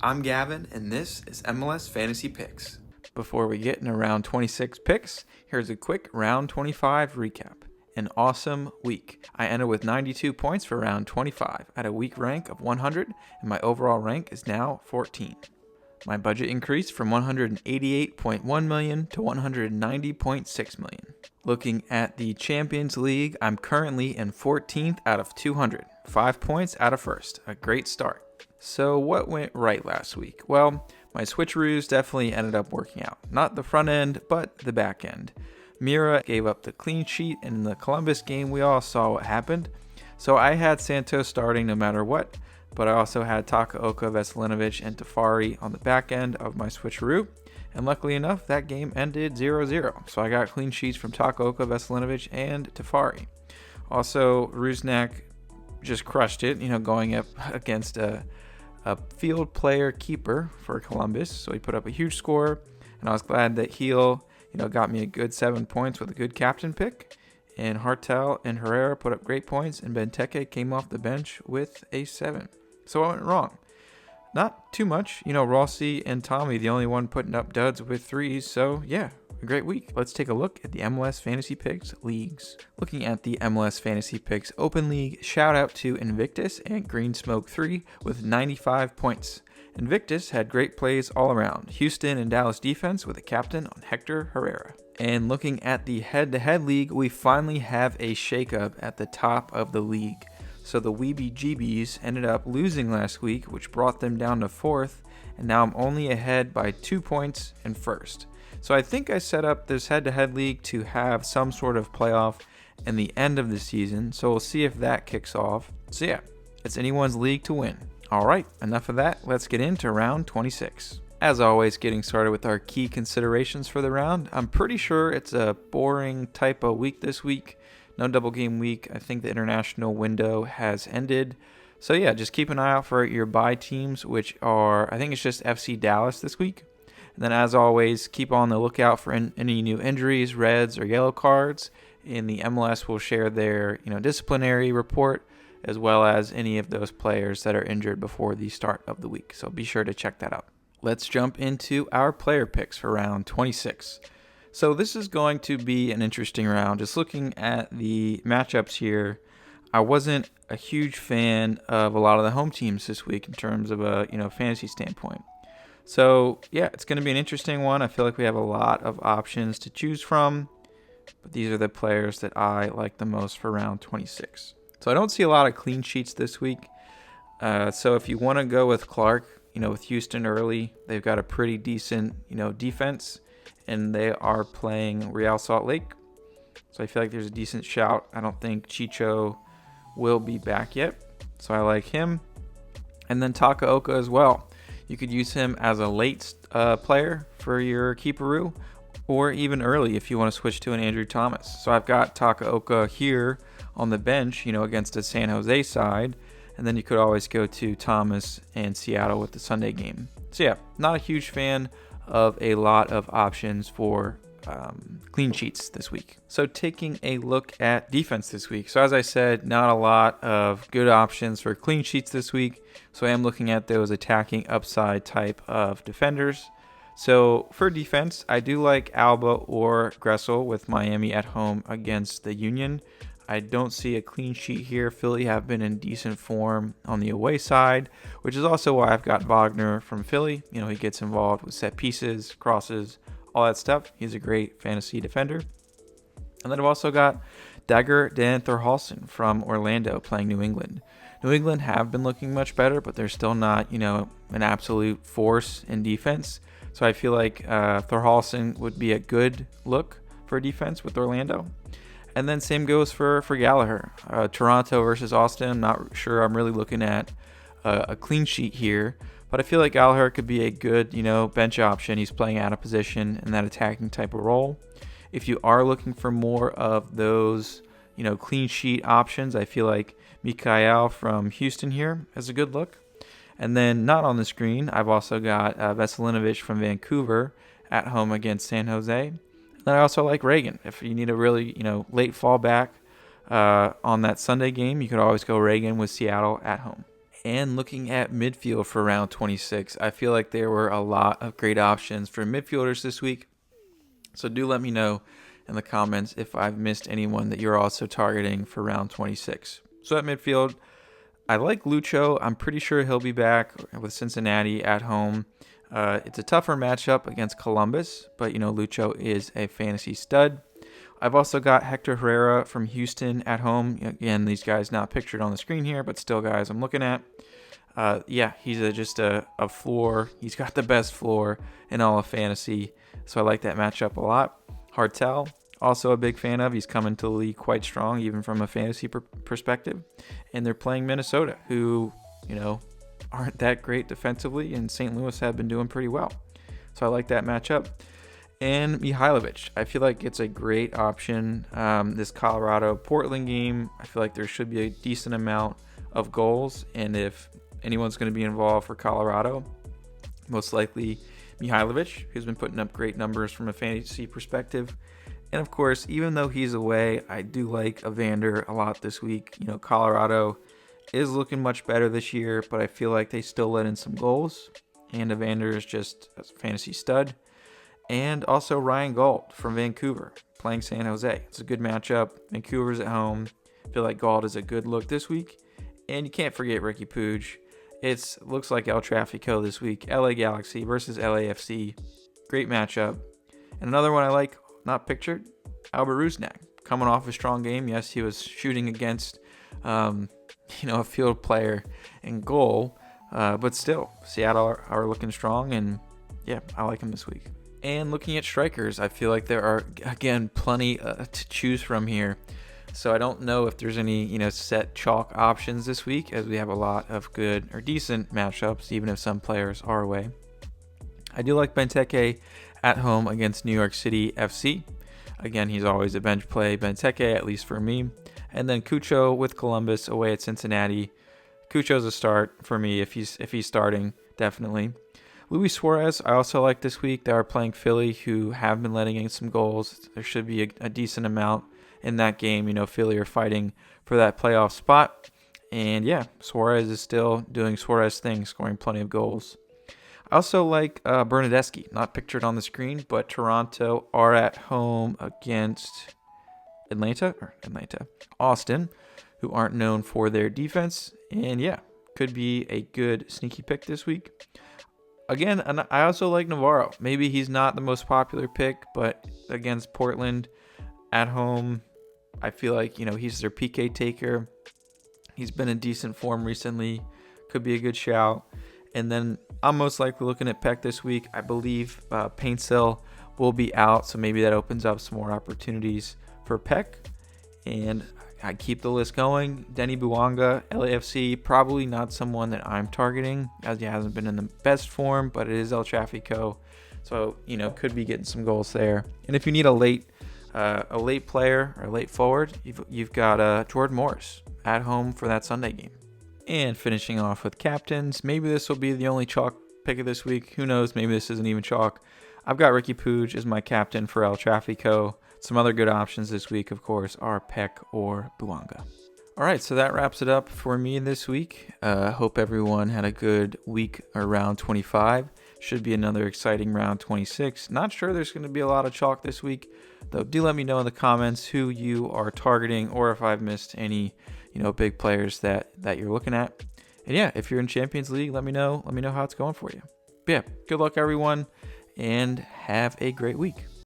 I'm Gavin, and this is MLS Fantasy Picks. Before we get into round 26 picks, here's a quick round 25 recap. An awesome week. I ended with 92 points for round 25 at a week rank of 100, and my overall rank is now 14. My budget increased from $188.1 million to $190.6 million. Looking at the Champions League, I'm currently in 14th out of 200, 5 points out of first. A great start. So what went right last week? Well, my switcheroos definitely ended up working out. Not the front end, but the back end. Mira gave up the clean sheet, and in the Columbus game, we all saw what happened. So I had Santos starting no matter what, but I also had Takaoka, Veselinovic, and Tafari on the back end of my switcheroo. And luckily enough, that game ended 0-0. So I got clean sheets from Takaoka, Veselinovic, and Tafari. Also, Rusnak just crushed it, going up against a field player keeper for Columbus. So he put up a huge score, and I was glad that Heel, got me a good 7 points with a good captain pick. And Hartel and Herrera put up great points, and Benteke came off the bench with a 7. So what went wrong? Not too much. Rossi and Tommy, the only one putting up duds with 3s. So yeah, a great week. Let's take a look at the MLS Fantasy Picks leagues. Looking at the MLS Fantasy Picks Open League, shout out to Invictus and Green Smoke 3 with 95 points. Invictus had great plays all around. Houston and Dallas defense with a captain on Hector Herrera. And looking at the head-to-head league, we finally have a shakeup at the top of the league. So the Weeby GBs ended up losing last week, which brought them down to 4th, and now I'm only ahead by 2 points in 1st. So I think I set up this head-to-head league to have some sort of playoff in the end of the season, so we'll see if that kicks off. So yeah, it's anyone's league to win. Alright, enough of that, let's get into round 26. As always, getting started with our key considerations for the round. I'm pretty sure it's a boring type of week this week. No double game week. I think the international window has ended. So yeah, just keep an eye out for your bye teams, which are, I think it's just FC Dallas this week. And then as always, keep on the lookout for any new injuries, reds, or yellow cards. And the MLS will share their disciplinary report, as well as any of those players that are injured before the start of the week. So be sure to check that out. Let's jump into our player picks for round 26. So this is going to be an interesting round. Just looking at the matchups here, I wasn't a huge fan of a lot of the home teams this week in terms of a fantasy standpoint. So yeah, it's going to be an interesting one. I feel like we have a lot of options to choose from, but these are the players that I like the most for round 26. So I don't see a lot of clean sheets this week. So if you want to go with Clark, with Houston early, they've got a pretty decent, defense, and they are playing Real Salt Lake. So I feel like there's a decent shout. I don't think Chicho will be back yet, so I like him. And then Takaoka as well. You could use him as a late player for your keeperoo, or even early if you want to switch to an Andrew Thomas. So I've got Takaoka here on the bench, against the San Jose side. And then you could always go to Thomas and Seattle with the Sunday game. So yeah, not a huge fan of a lot of options for clean sheets this week. So taking a look at defense this week. So as I said, not a lot of good options for clean sheets this week. So I am looking at those attacking upside type of defenders. So for defense, I do like Alba or Gressel with Miami at home against the Union. I don't see a clean sheet here. Philly have been in decent form on the away side, which is also why I've got Wagner from Philly. He gets involved with set pieces, crosses, all that stuff. He's a great fantasy defender. And then I've also got Dagger Dan Thorhalson from Orlando playing New England. New England have been looking much better, but they're still not, an absolute force in defense. So I feel like Thorhalson would be a good look for defense with Orlando. And then same goes for Gallagher. Toronto versus Austin. I'm not sure I'm really looking at a clean sheet here. But I feel like Gallagher could be a good, bench option. He's playing out of position in that attacking type of role. If you are looking for more of those, clean sheet options, I feel like Mikael from Houston here is a good look. And then not on the screen, I've also got Veselinovic from Vancouver at home against San Jose. Then I also like Reagan. If you need a really, late fallback on that Sunday game, you could always go Reagan with Seattle at home. And looking at midfield for round 26, I feel like there were a lot of great options for midfielders this week. So do let me know in the comments if I've missed anyone that you're also targeting for round 26. So at midfield, I like Lucho. I'm pretty sure he'll be back with Cincinnati at home. It's a tougher matchup against Columbus, but Lucho is a fantasy stud. I've also got Hector Herrera from Houston at home. Again, these guys not pictured on the screen here, but still guys I'm looking at. He's just a floor. He's got the best floor in all of fantasy, so I like that matchup a lot. Hartel, also a big fan of. He's coming to the league quite strong, even from a fantasy perspective. And they're playing Minnesota, who, aren't that great defensively, and St. Louis have been doing pretty well. So I like that matchup. And Mihailovic, I feel like it's a great option. This Colorado-Portland game, I feel like there should be a decent amount of goals. And if anyone's going to be involved for Colorado, most likely Mihailovic, who's been putting up great numbers from a fantasy perspective. And of course, even though he's away, I do like Evander a lot this week. Colorado is looking much better this year, but I feel like they still let in some goals. And Evander is just a fantasy stud. And also Ryan Gault from Vancouver playing San Jose. It's a good matchup. Vancouver's at home. I feel like Gault is a good look this week. And you can't forget Ricky Puig. It looks like El Trafico this week. LA Galaxy versus LAFC. Great matchup. And another one I like, not pictured, Albert Rusnak. Coming off a strong game. Yes, he was shooting against a field player in goal. But still, Seattle are looking strong. And yeah, I like him this week. And looking at strikers, I feel like there are, again, plenty to choose from here. So I don't know if there's any, set chalk options this week, as we have a lot of good or decent matchups, even if some players are away. I do like Benteke at home against New York City FC. Again, he's always a bench play, Benteke, at least for me. And then Cucho with Columbus away at Cincinnati. Cucho's a start for me if he's starting, definitely. Luis Suarez, I also like this week. They are playing Philly, who have been letting in some goals. There should be a decent amount in that game. Philly are fighting for that playoff spot. And yeah, Suarez is still doing Suarez things, scoring plenty of goals. I also like Bernadeschi, not pictured on the screen, but Toronto are at home against Austin, who aren't known for their defense. And yeah, could be a good sneaky pick this week. Again, and I also like Navarro. Maybe he's not the most popular pick, but against Portland at home, I feel like, he's their PK taker. He's been in decent form recently. Could be a good shout. And then I'm most likely looking at Peck this week. I believe Paintsell will be out, so maybe that opens up some more opportunities for Peck. And I keep the list going. Denny Buanga, LAFC, probably not someone that I'm targeting, as he hasn't been in the best form, but it is El Trafico, so could be getting some goals there. And if you need a late player or a late forward, you've got Jordan Morris at home for that Sunday game. And finishing off with captains, maybe this will be the only chalk pick of this week. Who knows? Maybe this isn't even chalk. I've got Ricky Puig as my captain for El Trafico. Some other good options this week, of course, are Peck or Buanga. All right, so that wraps it up for me this week. Hope everyone had a good week around 25. Should be another exciting round 26. Not sure there's going to be a lot of chalk this week, though. Do let me know in the comments who you are targeting, or if I've missed any, big players that you're looking at. And yeah, if you're in Champions League, let me know. Let me know how it's going for you. But yeah, good luck, everyone, and have a great week.